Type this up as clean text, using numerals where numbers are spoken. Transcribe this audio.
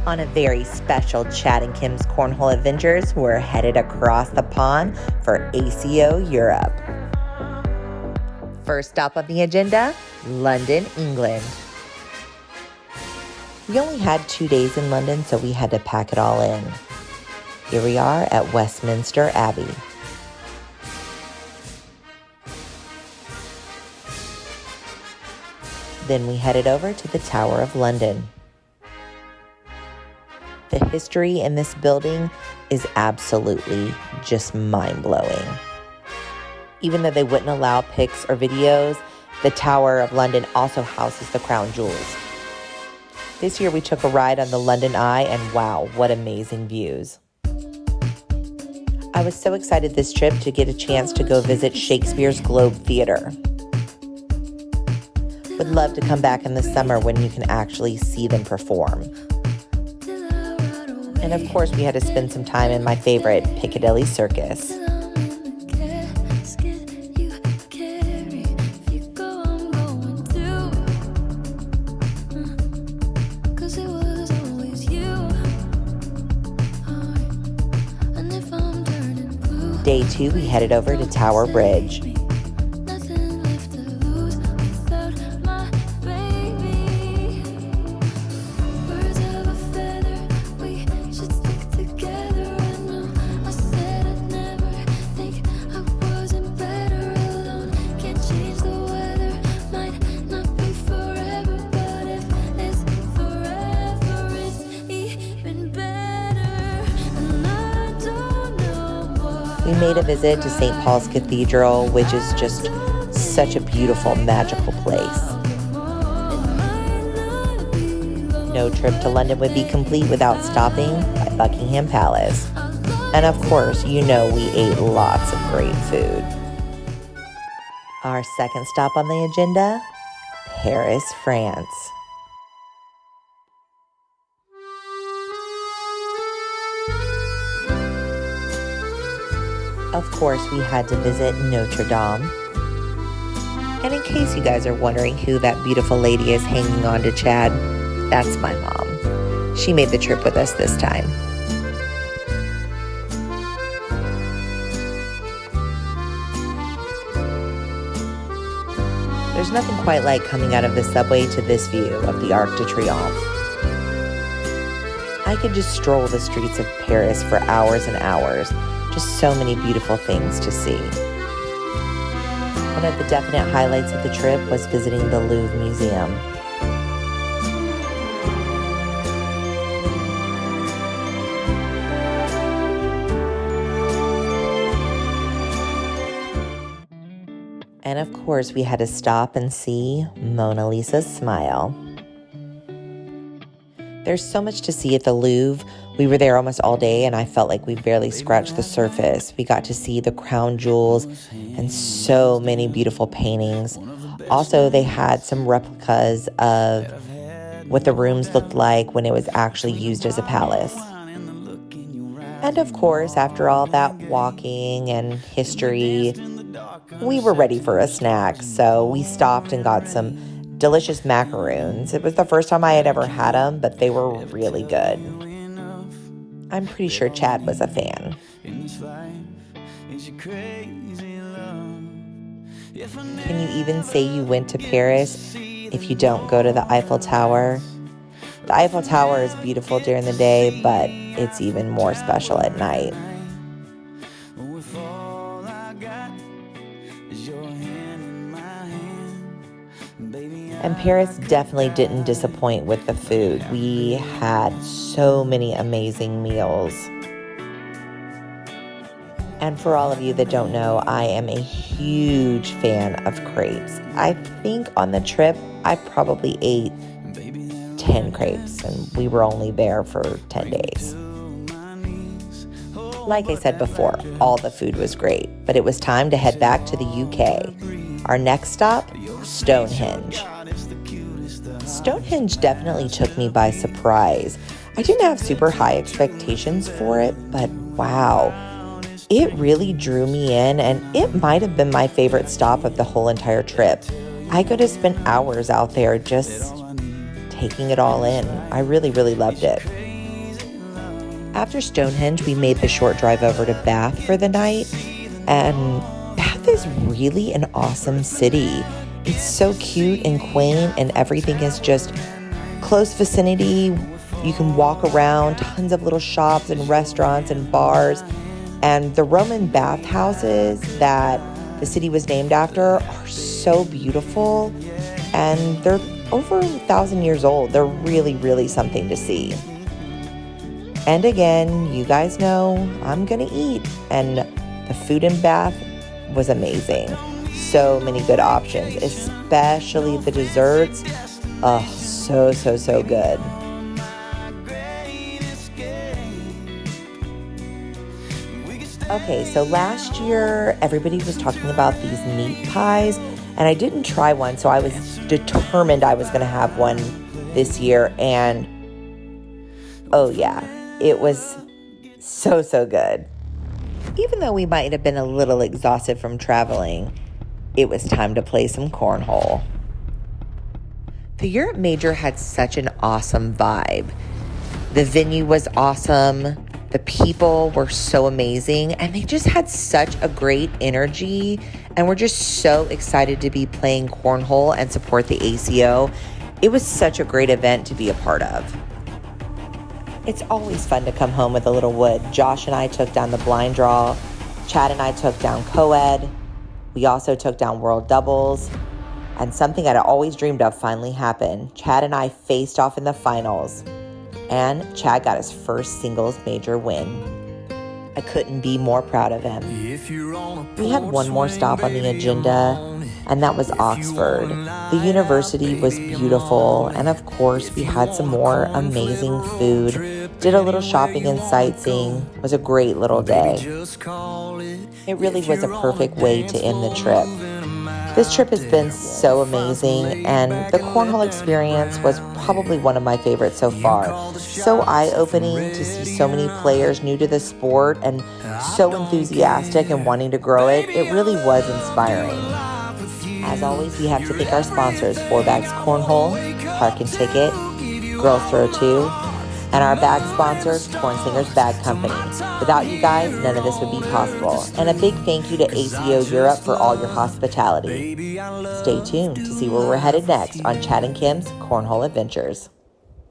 On a very special Chad and Kim's Cornhole Adventures, we're headed across the pond for ACO Europe. First stop on the agenda, London, England. We only had 2 days in London, so we had to pack it all in. Here we are at Westminster Abbey. Then we headed over to the Tower of London. The history in this building is absolutely just mind-blowing. Even though they wouldn't allow pics or videos, the Tower of London also houses the crown jewels. This year we took a ride on the London Eye, and wow, what amazing views. I was so excited this trip to get a chance to go visit Shakespeare's Globe Theatre. Would love to come back in the summer when you can actually see them perform. And of course, we had to spend some time in my favorite, Piccadilly Circus. Day 2, we headed over to Tower Bridge. We made a visit to St. Paul's Cathedral, which is just such a beautiful, magical place. No trip to London would be complete without stopping by Buckingham Palace. And of course, you know we ate lots of great food. Our second stop on the agenda, Paris, France. Of course, we had to visit Notre Dame. And in case you guys are wondering who that beautiful lady is hanging on to Chad, that's my mom. She made the trip with us this time. There's nothing quite like coming out of the subway to this view of the Arc de Triomphe. I could just stroll the streets of Paris for hours and hours. Just so many beautiful things to see. One of the definite highlights of the trip was visiting the Louvre Museum. And of course, we had to stop and see Mona Lisa's smile. There's so much to see at the Louvre. We were there almost all day, and I felt like we barely scratched the surface. We got to see the crown jewels and so many beautiful paintings. Also, they had some replicas of what the rooms looked like when it was actually used as a palace. And of course, after all that walking and history, we were ready for a snack. So we stopped and got some delicious macaroons. It was the first time I had ever had them, but they were really good. I'm pretty sure Chad was a fan. Can you even say you went to Paris if you don't go to the Eiffel Tower? The Eiffel Tower is beautiful during the day, but it's even more special at night. And Paris definitely didn't disappoint with the food. We had so many amazing meals. And for all of you that don't know, I am a huge fan of crepes. I think on the trip, I probably ate 10 crepes, and we were only there for 10 days. Like I said before, all the food was great, but it was time to head back to the UK. Our next stop, Stonehenge. Stonehenge definitely took me by surprise. I didn't have super high expectations for it, but wow, it really drew me in, and it might have been my favorite stop of the whole entire trip. I could have spent hours out there just taking it all in. I really, really loved it. After Stonehenge, we made the short drive over to Bath for the night, and Bath is really an awesome city. It's so cute and quaint, and everything is just close vicinity. You can walk around, tons of little shops and restaurants and bars, and the Roman bathhouses that the city was named after are so beautiful, and they're over 1,000 years old. They're really, really something to see. And again, you guys know I'm gonna eat, and the food in Bath was amazing. So many good options, especially the desserts. Oh, so good. Okay, so last year, everybody was talking about these meat pies, and I didn't try one, so I was determined I was going to have one this year, and oh yeah, it was so good. Even though we might have been a little exhausted from traveling, it was time to play some cornhole. The Europe Major had such an awesome vibe. The venue was awesome. The people were so amazing, and they just had such a great energy, and we're just so excited to be playing cornhole and support the ACO. It was such a great event to be a part of. It's always fun to come home with a little wood. Josh and I took down the blind draw. Chad and I took down co-ed. We also took down world doubles. And something I'd always dreamed of finally happened. Chad and I faced off in the finals. And Chad got his first singles major win. I couldn't be more proud of him. We had one more stop on the agenda, and that was Oxford. The university was beautiful, and of course we had some more amazing food, did a little shopping and sightseeing. It was a great little day. It really was a perfect way to end the trip. This trip has been so amazing, and the cornhole experience was probably one of my favorites so far. So eye-opening to see so many players new to the sport and so enthusiastic and wanting to grow it. It really was inspiring. As always, we have to thank our sponsors, 4 Bags Cornhole, Park and Ticket, Girls Throw 2, and our bag sponsor, Corn Slingers Bag Company. Without you guys, none of this would be possible. And a big thank you to ACO Europe for all your hospitality. Stay tuned to see where we're headed next on Chad and Kim's Cornhole Adventures.